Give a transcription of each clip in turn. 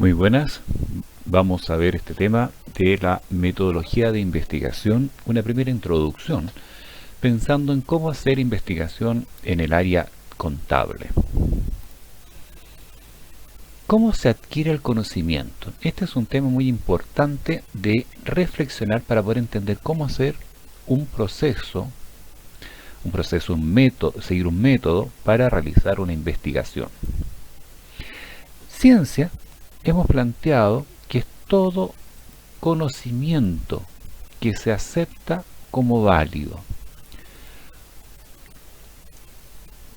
Muy buenas, vamos a ver este tema de la metodología de investigación, una primera introducción, pensando en cómo hacer investigación en el área contable. ¿Cómo se adquiere el conocimiento? Este es un tema muy importante de reflexionar para poder entender cómo hacer un proceso, un método, seguir un método para realizar una investigación. Ciencia, hemos planteado que es todo conocimiento que se acepta como válido.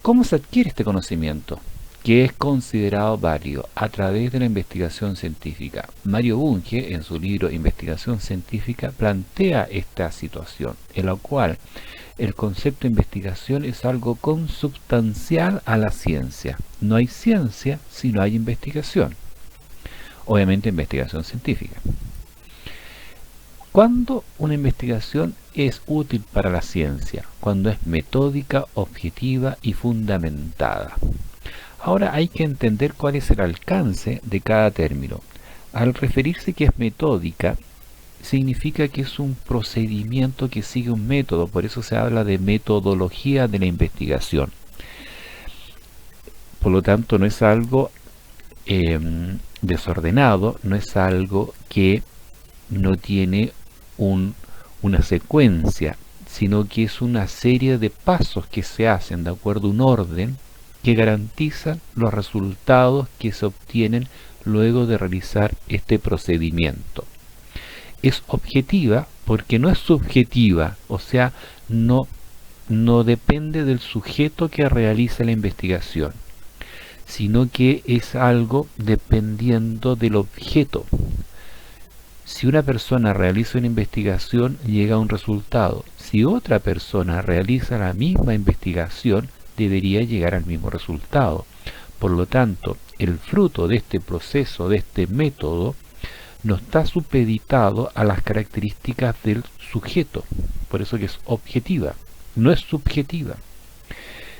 ¿Cómo se adquiere este conocimiento? Que es considerado válido a través de la investigación científica. Mario Bunge, en su libro Investigación Científica, plantea esta situación, en la cual el concepto de investigación es algo consubstancial a la ciencia. No hay ciencia si no hay investigación. Obviamente investigación científica. ¿Cuándo una investigación es útil para la ciencia? Cuando es metódica, objetiva y fundamentada. Ahora hay que entender cuál es el alcance de cada término. Al referirse que es metódica, significa que es un procedimiento que sigue un método, por eso se habla de metodología de la investigación. Por lo tanto, no es algo desordenado, no es algo que no tiene una secuencia, sino que es una serie de pasos que se hacen de acuerdo a un orden que garantizan los resultados que se obtienen luego de realizar este procedimiento. Es objetiva porque no es subjetiva, o sea, no depende del sujeto que realiza la investigación, sino que es algo dependiendo del objeto. Si una persona realiza una investigación, llega a un resultado. Si otra persona realiza la misma investigación, debería llegar al mismo resultado. Por lo tanto, el fruto de este proceso, de este método, no está supeditado a las características del sujeto. Por eso que es objetiva, no es subjetiva.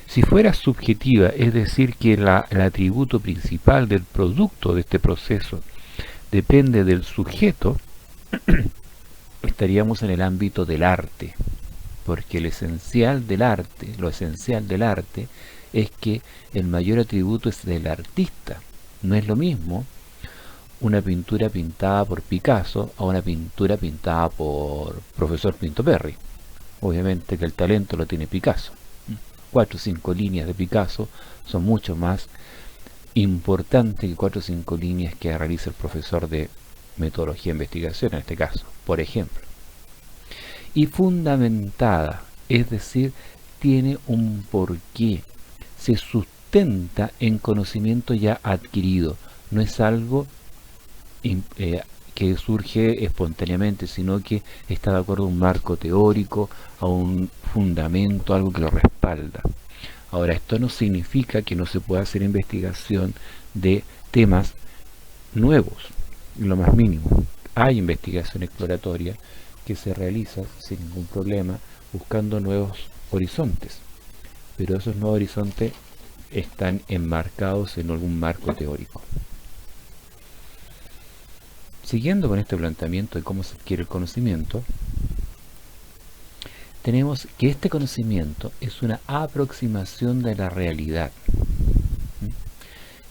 Si fuera subjetiva, es decir, que el atributo principal del producto de este proceso depende del sujeto, estaríamos en el ámbito del arte, porque lo esencial del arte es que el mayor atributo es del artista. No es lo mismo una pintura pintada por Picasso a una pintura pintada por profesor Pinto Perry. Obviamente que el talento lo tiene Picasso. 4 o 5 líneas de Picasso son mucho más importante que 4 o 5 líneas que realiza el profesor de metodología de investigación, en este caso, por ejemplo. Y fundamentada, es decir, tiene un porqué, se sustenta en conocimiento ya adquirido, no es algo que surge espontáneamente, sino que está de acuerdo a un marco teórico, a un fundamento, algo que lo respalda. Ahora, esto no significa que no se pueda hacer investigación de temas nuevos, lo más mínimo. Hay investigación exploratoria que se realiza sin ningún problema, buscando nuevos horizontes, pero esos nuevos horizontes están enmarcados en algún marco teórico. Siguiendo con este planteamiento de cómo se adquiere el conocimiento, tenemos que este conocimiento es una aproximación de la realidad.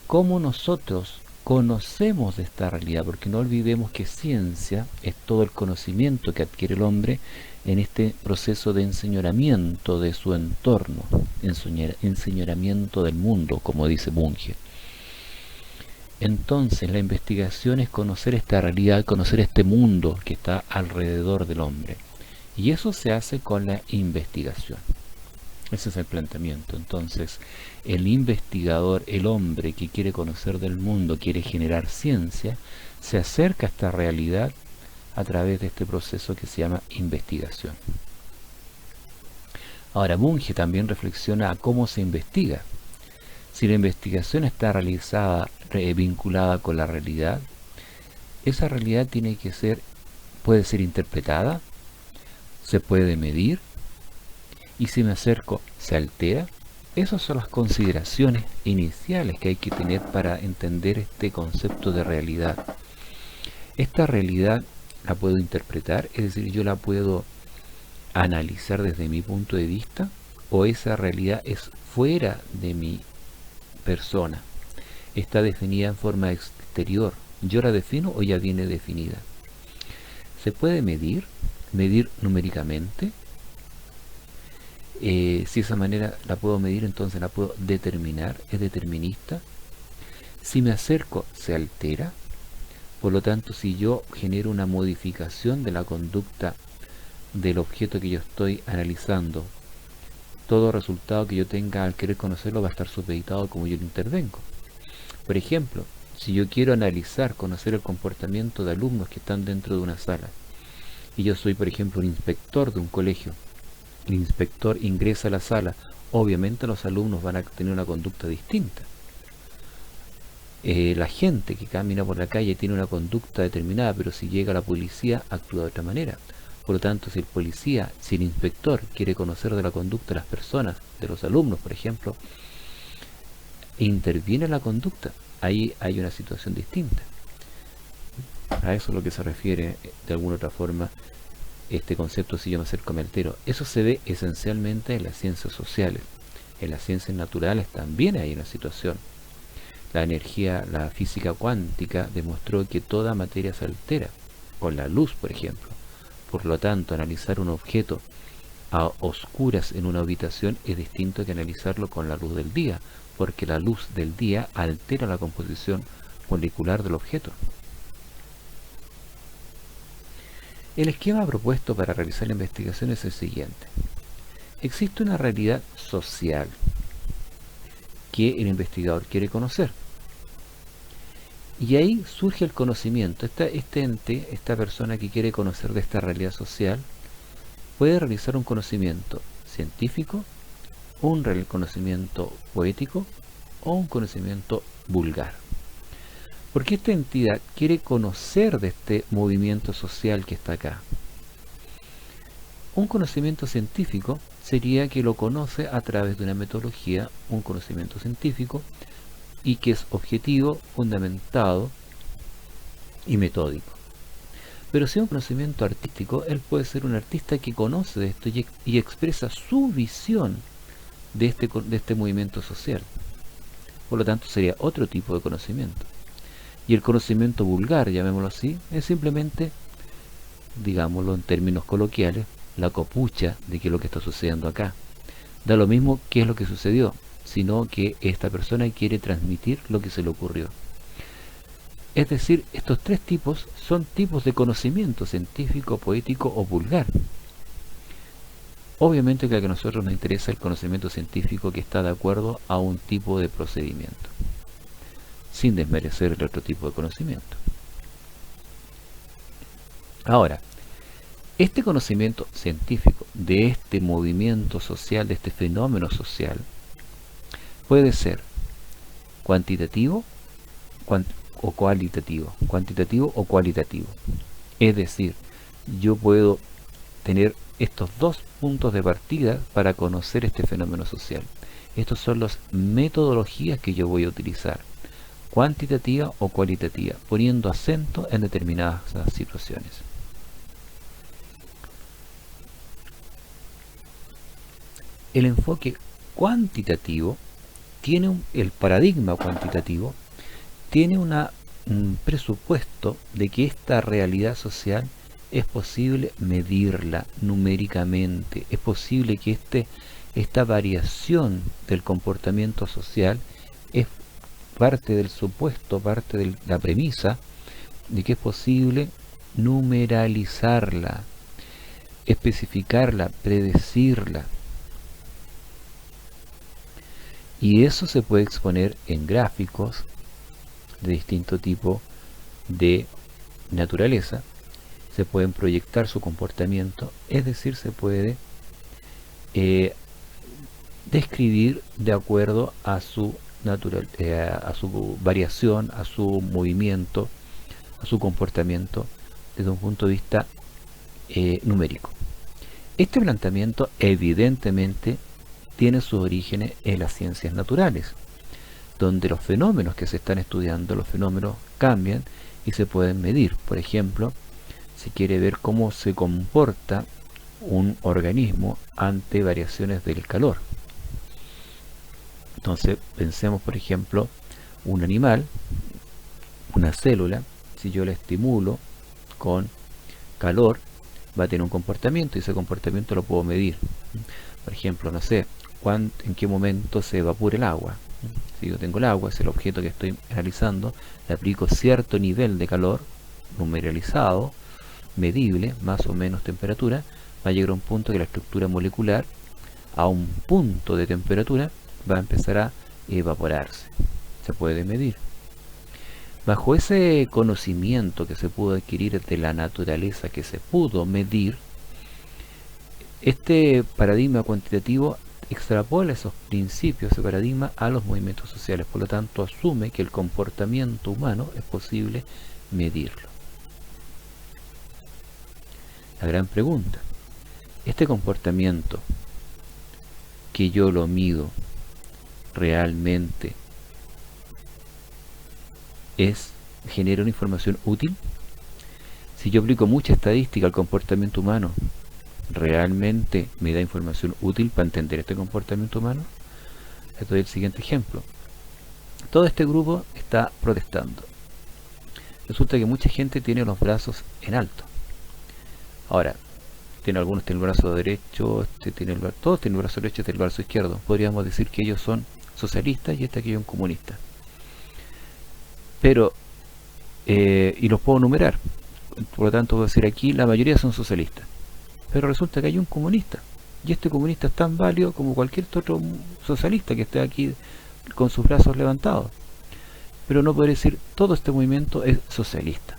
¿Cómo nosotros conocemos de esta realidad? Porque no olvidemos que ciencia es todo el conocimiento que adquiere el hombre en este proceso de enseñoramiento de su entorno, enseñoramiento del mundo, como dice Bunge. Entonces la investigación es conocer esta realidad, conocer este mundo que está alrededor del hombre. Y eso se hace con la investigación. Ese es el planteamiento. Entonces, el investigador, el hombre que quiere conocer del mundo, quiere generar ciencia, se acerca a esta realidad a través de este proceso que se llama investigación. Ahora, Bunge también reflexiona a cómo se investiga. Si la investigación está realizada, vinculada con la realidad, esa realidad puede ser interpretada, se puede medir, y si me acerco, ¿se altera? Esas son las consideraciones iniciales que hay que tener para entender este concepto de realidad. Esta realidad la puedo interpretar, es decir, yo la puedo analizar desde mi punto de vista, o esa realidad es fuera de mi persona, está definida en forma exterior. ¿Yo la defino o ya viene definida? ¿Se puede medir numéricamente? Si esa manera la puedo medir, entonces la puedo determinar, es determinista. Si me acerco, se altera. Por lo tanto, si yo genero una modificación de la conducta del objeto que yo estoy analizando, todo resultado que yo tenga al querer conocerlo va a estar supeditado como yo lo intervengo. Por ejemplo, si yo quiero analizar, conocer el comportamiento de alumnos que están dentro de una sala, y yo soy, por ejemplo, un inspector de un colegio, el inspector ingresa a la sala, obviamente los alumnos van a tener una conducta distinta. La gente que camina por la calle tiene una conducta determinada, pero si llega la policía actúa de otra manera. Por lo tanto, si el policía, si el inspector quiere conocer de la conducta de las personas, de los alumnos, por ejemplo, interviene en la conducta, ahí hay una situación distinta. A eso es lo que se refiere, de alguna otra forma, este concepto si yo me acerco a mi altero. Eso se ve esencialmente en las ciencias sociales. En las ciencias naturales también hay una situación. La energía, la física cuántica demostró que toda materia se altera, con la luz, por ejemplo. Por lo tanto, analizar un objeto a oscuras en una habitación es distinto que analizarlo con la luz del día, porque la luz del día altera la composición molecular del objeto. El esquema propuesto para realizar la investigación es el siguiente. Existe una realidad social que el investigador quiere conocer. Y ahí surge el conocimiento. Este ente, esta persona que quiere conocer de esta realidad social, puede realizar un conocimiento científico, un conocimiento poético o un conocimiento vulgar. Porque esta entidad quiere conocer de este movimiento social que está acá. Un conocimiento científico sería que lo conoce a través de una metodología, un conocimiento científico, y que es objetivo, fundamentado y metódico. Pero si es un conocimiento artístico, él puede ser un artista que conoce de esto y expresa su visión de este movimiento social. Por lo tanto, sería otro tipo de conocimiento. Y el conocimiento vulgar, llamémoslo así, es simplemente, digámoslo en términos coloquiales, la copucha de qué es lo que está sucediendo acá. Da lo mismo qué es lo que sucedió, sino que esta persona quiere transmitir lo que se le ocurrió. Es decir, estos tres tipos son tipos de conocimiento científico, poético o vulgar. Obviamente que a nosotros nos interesa el conocimiento científico que está de acuerdo a un tipo de procedimiento, sin desmerecer el otro tipo de conocimiento. Ahora, este conocimiento científico de este movimiento social, de este fenómeno social, puede ser cuantitativo o cualitativo, Es decir, yo puedo tener estos dos puntos de partida para conocer este fenómeno social. Estas son las metodologías que yo voy a utilizar, cuantitativa o cualitativa, poniendo acento en determinadas situaciones. El enfoque cuantitativo el paradigma cuantitativo tiene un presupuesto de que esta realidad social es posible medirla numéricamente, es posible que esta variación del comportamiento social es parte del supuesto, parte de la premisa de que es posible numeralizarla, especificarla, predecirla. Y eso se puede exponer en gráficos de distinto tipo de naturaleza, se pueden proyectar su comportamiento, es decir, se puede describir de acuerdo a su variación, a su movimiento, a su comportamiento desde un punto de vista numérico. Este planteamiento evidentemente tiene sus orígenes en las ciencias naturales, donde los fenómenos que se están estudiando, los fenómenos cambian y se pueden medir. Por ejemplo, se quiere ver cómo se comporta un organismo ante variaciones del calor. Entonces, pensemos, por ejemplo, un animal, una célula, si yo la estimulo con calor, va a tener un comportamiento y ese comportamiento lo puedo medir. Por ejemplo, no sé, en qué momento se evapora el agua. Si yo tengo el agua, es el objeto que estoy analizando, le aplico cierto nivel de calor numeralizado, medible, más o menos temperatura, va a llegar a un punto que la estructura molecular, a un punto de temperatura, va a empezar a evaporarse. Se puede medir. Bajo ese conocimiento que se pudo adquirir de la naturaleza, que se pudo medir, este paradigma cuantitativo extrapola esos principios, ese paradigma, a los movimientos sociales. Por lo tanto, asume que el comportamiento humano es posible medirlo. La gran pregunta, ¿este comportamiento que yo lo mido realmente genera una información útil? Si yo aplico mucha estadística al comportamiento humano, ¿realmente me da información útil para entender este comportamiento humano? Les doy el siguiente ejemplo. Todo este grupo está protestando. Resulta que mucha gente tiene los brazos en alto. Ahora, algunos tienen el brazo derecho, todos tienen el brazo derecho y el brazo izquierdo. Podríamos decir que ellos son socialistas y aquí es un comunista. Pero, y los puedo numerar. Por lo tanto, puedo decir aquí, la mayoría son socialistas. Pero resulta que hay un comunista. Y este comunista es tan válido como cualquier otro socialista que esté aquí con sus brazos levantados. Pero no puedo decir, todo este movimiento es socialista.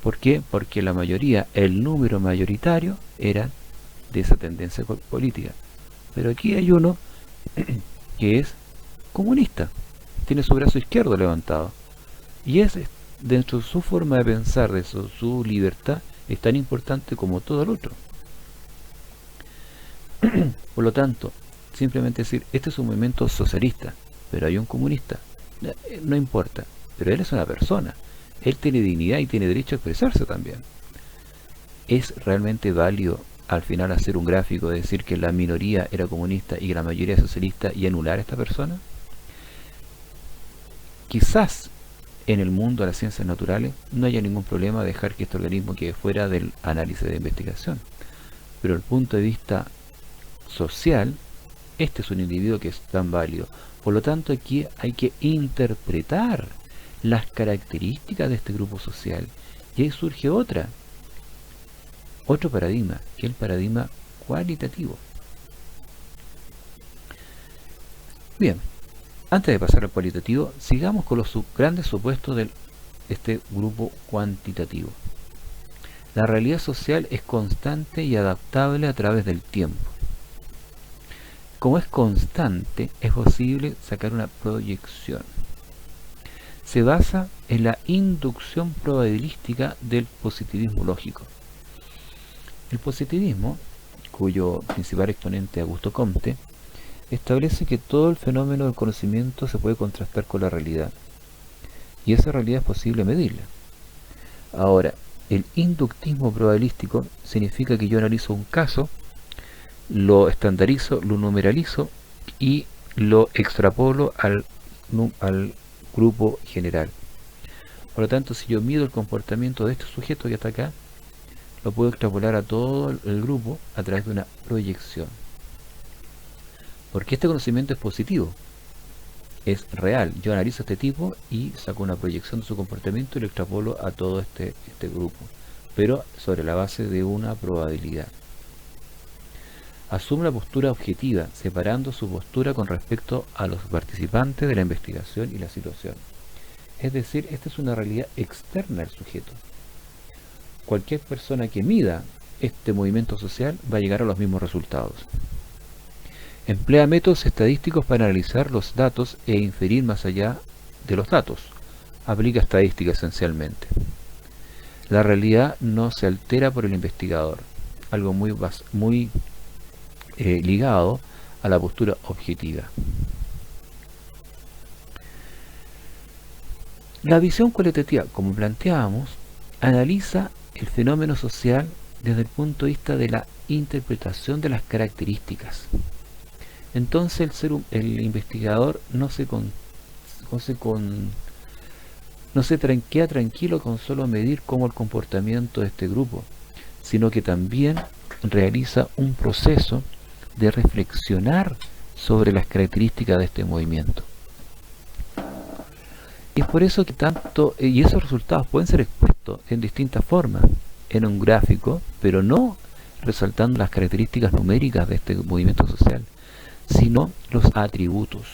¿Por qué? Porque la mayoría, el número mayoritario, era de esa tendencia política. Pero aquí hay uno que es comunista. Tiene su brazo izquierdo levantado. Y dentro de su forma de pensar, de su libertad, es tan importante como todo el otro. Por lo tanto, simplemente decir, este es un movimiento socialista, pero hay un comunista, no importa, pero él es una persona, él tiene dignidad y tiene derecho a expresarse también. ¿Es realmente válido al final hacer un gráfico de decir que la minoría era comunista y que la mayoría es socialista y anular a esta persona? Quizás en el mundo de las ciencias naturales no haya ningún problema dejar que este organismo quede fuera del análisis de investigación, pero desde el punto de vista social, este es un individuo que es tan válido. Por lo tanto, aquí hay que interpretar las características de este grupo social. Y ahí surge otro paradigma, que es el paradigma cualitativo. Bien, antes de pasar al cualitativo, sigamos con los grandes supuestos de este grupo cuantitativo. La realidad social es constante y adaptable a través del tiempo. Como es constante, es posible sacar una proyección. Se basa en la inducción probabilística del positivismo lógico. El positivismo, cuyo principal exponente es Augusto Comte, establece que todo el fenómeno del conocimiento se puede contrastar con la realidad, y esa realidad es posible medirla. Ahora, el inductismo probabilístico significa que yo analizo un caso, lo estandarizo, lo numeralizo y lo extrapolo al grupo general. Por lo tanto, si yo mido el comportamiento de este sujeto que está acá, lo puedo extrapolar a todo el grupo a través de una proyección. Porque este conocimiento es positivo, es real. Yo analizo a este tipo y saco una proyección de su comportamiento y lo extrapolo a todo este grupo, pero sobre la base de una probabilidad. Asume la postura objetiva, separando su postura con respecto a los participantes de la investigación y la situación. Es decir, esta es una realidad externa al sujeto. Cualquier persona que mida este movimiento social va a llegar a los mismos resultados. Emplea métodos estadísticos para analizar los datos e inferir más allá de los datos. Aplica estadística esencialmente. La realidad no se altera por el investigador, algo muy ligado a la postura objetiva. La visión cualitativa, como planteábamos, analiza el fenómeno social desde el punto de vista de la interpretación de las características. Entonces el investigador no se queda tranquilo con solo medir cómo el comportamiento de este grupo, sino que también realiza un proceso de reflexionar sobre las características de este movimiento. Y es por eso que y esos resultados pueden ser expuestos en distintas formas, en un gráfico, pero no resaltando las características numéricas de este movimiento social, sino los atributos.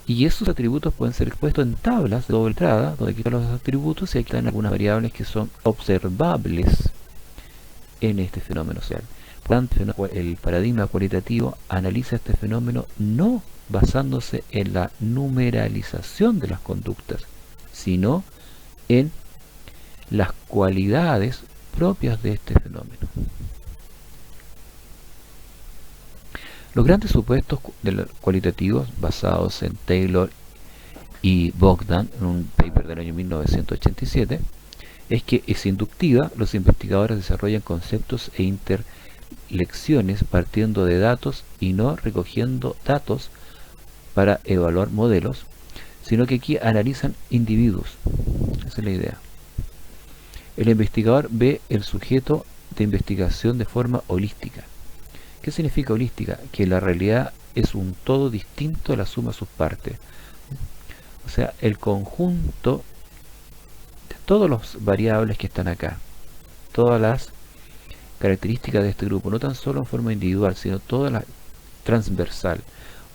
Y esos atributos pueden ser expuestos en tablas de doble entrada, donde quitan los atributos y aquí están algunas variables que son observables en este fenómeno social. Por tanto, el paradigma cualitativo analiza este fenómeno no basándose en la numeralización de las conductas, sino en las cualidades propias de este fenómeno. Los grandes supuestos cualitativos basados en Taylor y Bogdan en un paper del año 1987 es que es inductiva. Los investigadores desarrollan conceptos e interlecciones partiendo de datos y no recogiendo datos para evaluar modelos, sino que aquí analizan individuos. Esa es la idea. El investigador ve el sujeto de investigación de forma holística. ¿Qué significa holística? Que la realidad es un todo distinto a la suma de sus partes. O sea, el conjunto de todas las variables que están acá, todas las características de este grupo, no tan solo en forma individual, sino toda la transversal.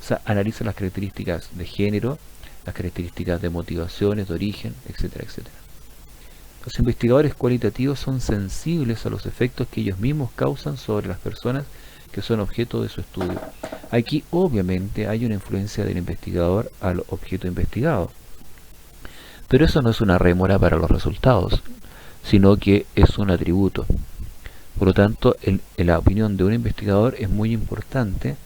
O sea, analiza las características de género, las características de motivaciones, de origen, etcétera, etcétera. Los investigadores cualitativos son sensibles a los efectos que ellos mismos causan sobre las personas que son objeto de su estudio. Aquí obviamente hay una influencia del investigador al objeto investigado, pero eso no es una rémora para los resultados, sino que es un atributo. Por lo tanto, la opinión de un investigador es muy importante.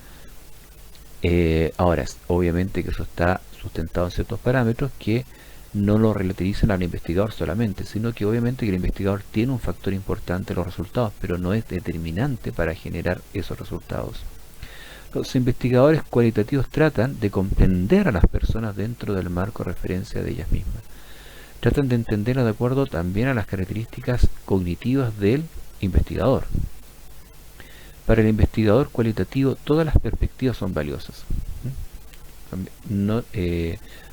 Ahora, obviamente que eso está sustentado en ciertos parámetros que no lo relativizan al investigador solamente, sino que obviamente que el investigador tiene un factor importante en los resultados, pero no es determinante para generar esos resultados. Los investigadores cualitativos tratan de comprender a las personas dentro del marco de referencia de ellas mismas. Tratan de entenderlas de acuerdo también a las características cognitivas del investigador. Para el investigador cualitativo, todas las perspectivas son valiosas.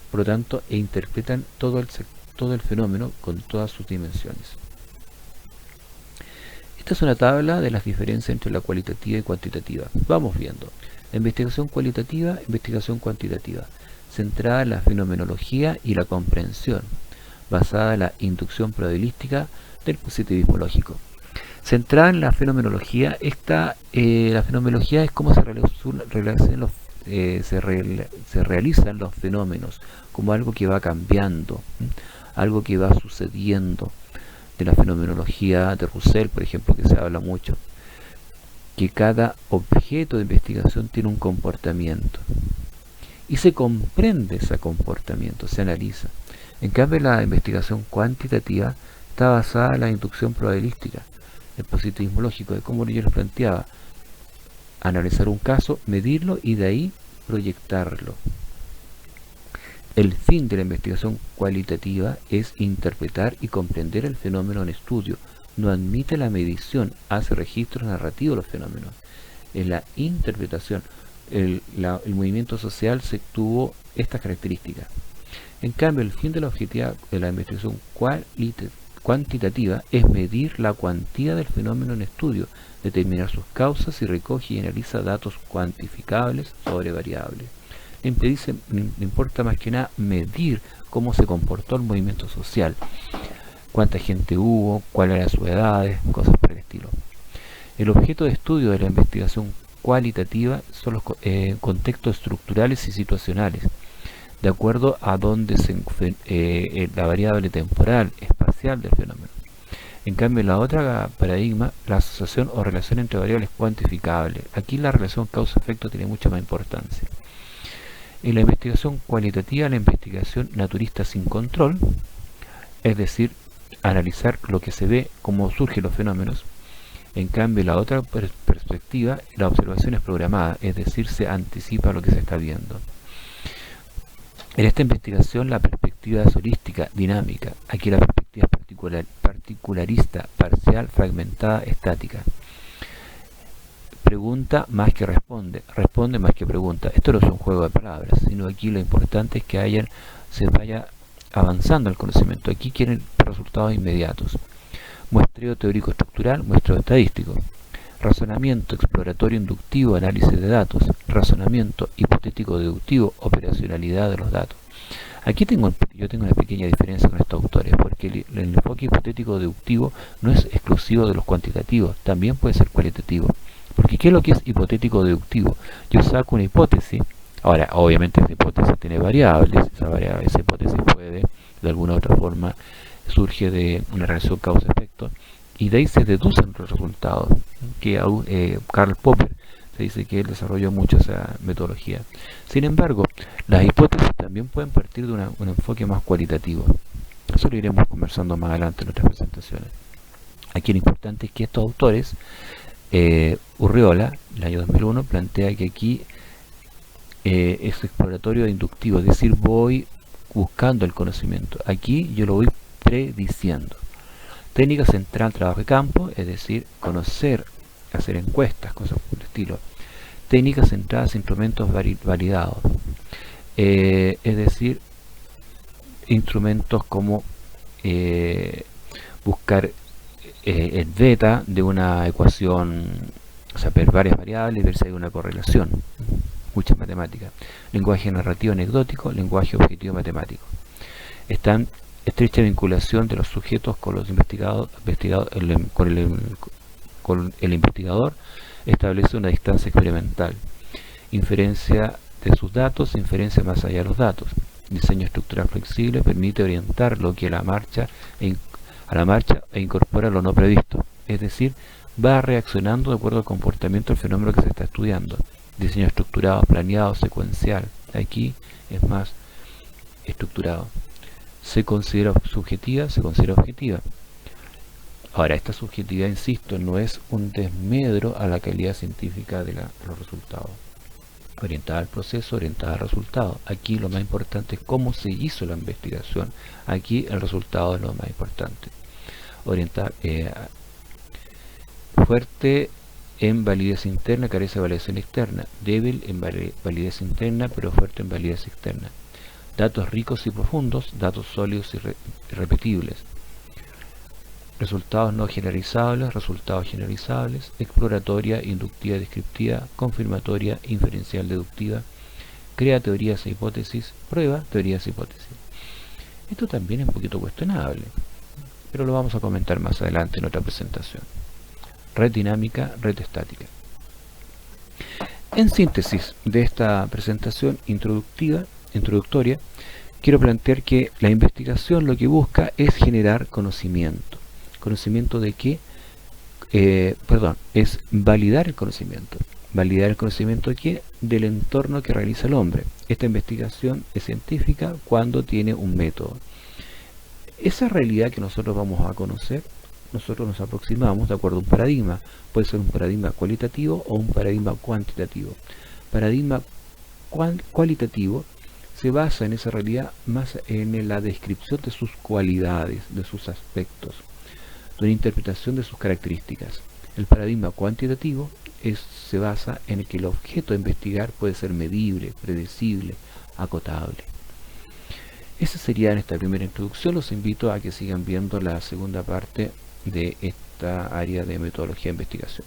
Por lo tanto, interpretan todo el fenómeno con todas sus dimensiones. Esta es una tabla de las diferencias entre la cualitativa y cuantitativa. Vamos viendo. La investigación cualitativa, investigación cuantitativa, centrada en la fenomenología y la comprensión, basada en la inducción probabilística del positivismo lógico. Centrada en la fenomenología, la fenomenología es cómo se realizan los fenómenos, como algo que va cambiando, algo que va sucediendo. De la fenomenología de Russell, por ejemplo, que se habla mucho, que cada objeto de investigación tiene un comportamiento y se comprende ese comportamiento, se analiza. En cambio, la investigación cuantitativa está basada en la inducción probabilística, el positivismo lógico, de cómo yo les planteaba, analizar un caso, medirlo y de ahí proyectarlo. El fin de la investigación cualitativa es interpretar y comprender el fenómeno en estudio. No admite la medición, hace registros narrativos de los fenómenos. En la interpretación, el movimiento social se tuvo estas características. En cambio, el fin de la investigación cuantitativa es medir la cuantía del fenómeno en estudio, determinar sus causas y recoge y analiza datos cuantificables sobre variables. Le importa más que nada medir cómo se comportó el movimiento social, cuánta gente hubo, cuáles eran sus edades, cosas por el estilo. El objeto de estudio de la investigación cualitativa son los contextos estructurales y situacionales, de acuerdo a donde la variable temporal, espacial del fenómeno. En cambio, la otra paradigma, la asociación o relación entre variables cuantificables. Aquí la relación causa-efecto tiene mucha más importancia. En la investigación cualitativa, la investigación naturista sin control, es decir, analizar lo que se ve, cómo surgen los fenómenos. En cambio, la otra perspectiva, la observación es programada, es decir, se anticipa lo que se está viendo. En esta investigación, la perspectiva es holística, dinámica. Aquí la perspectiva es particularista, parcial, fragmentada, estática. Pregunta más que responde, responde más que pregunta. Esto no es un juego de palabras, sino aquí lo importante es que se vaya avanzando el conocimiento. Aquí quieren resultados inmediatos. Muestreo teórico estructural, muestreo estadístico. Razonamiento exploratorio inductivo, análisis de datos. Razonamiento hipotético deductivo, operacionalidad de los datos. Aquí yo tengo una pequeña diferencia con estos autores, porque el enfoque hipotético deductivo no es exclusivo de los cuantitativos, también puede ser cualitativo. Porque ¿qué es lo que es hipotético deductivo? Yo saco una hipótesis, ahora obviamente esa hipótesis tiene variables, esa hipótesis puede de alguna u otra forma surge de una relación causa-efecto, y de ahí se deducen los resultados, que Karl Popper se dice que él desarrolló mucho esa metodología. Sin embargo, las hipótesis también pueden partir de un enfoque más cualitativo. Eso lo iremos conversando más adelante en otras presentaciones. Aquí lo importante es que estos autores, Urriola, el año 2001, plantea que aquí es exploratorio e inductivo, es decir, voy buscando el conocimiento. Aquí yo lo voy prediciendo. Técnica central, trabajo de campo, es decir, conocer, hacer encuestas, cosas por el estilo. Técnicas centradas en instrumentos validados, es decir, instrumentos como buscar el beta de una ecuación, o sea, ver varias variables y ver si hay una correlación. Muchas matemáticas. Lenguaje narrativo anecdótico, lenguaje objetivo matemático. Están estrecha vinculación de los sujetos con los con el investigador, establece una distancia experimental. Inferencia de sus datos, inferencia más allá de los datos. Diseño estructural flexible permite orientar lo que a la marcha e incorpora lo no previsto. Es decir, va reaccionando de acuerdo al comportamiento del fenómeno que se está estudiando. Diseño estructurado, planeado, secuencial. Aquí es más estructurado. Se considera subjetiva, se considera objetiva. Ahora, esta subjetividad, insisto, no es un desmedro a la calidad científica de los resultados. Orientada al proceso, orientada al resultado. Aquí lo más importante es cómo se hizo la investigación. Aquí el resultado es lo más importante. Orientada, fuerte en validez interna, carece de validación externa. Débil en validez interna, pero fuerte en validez externa. Datos ricos y profundos, datos sólidos y repetibles. Resultados no generalizables, resultados generalizables, exploratoria, inductiva, descriptiva, confirmatoria, inferencial, deductiva, crea teorías e hipótesis, prueba teorías e hipótesis. Esto también es un poquito cuestionable, pero lo vamos a comentar más adelante en otra presentación. Red dinámica, red estática. En síntesis de esta presentación introductoria, quiero plantear que la investigación lo que busca es generar conocimiento. ¿Conocimiento de qué? Es validar el conocimiento. ¿Validar el conocimiento de qué? Del entorno que realiza el hombre. Esta investigación es científica cuando tiene un método. Esa realidad que nosotros vamos a conocer, nosotros nos aproximamos de acuerdo a un paradigma. Puede ser un paradigma cualitativo o un paradigma cuantitativo. Paradigma cualitativo se basa en esa realidad más en la descripción de sus cualidades, de sus aspectos, de una interpretación de sus características. El paradigma cuantitativo se basa en que el objeto a investigar puede ser medible, predecible, acotable. Esa sería en esta primera introducción. Los invito a que sigan viendo la segunda parte de esta área de metodología de investigación.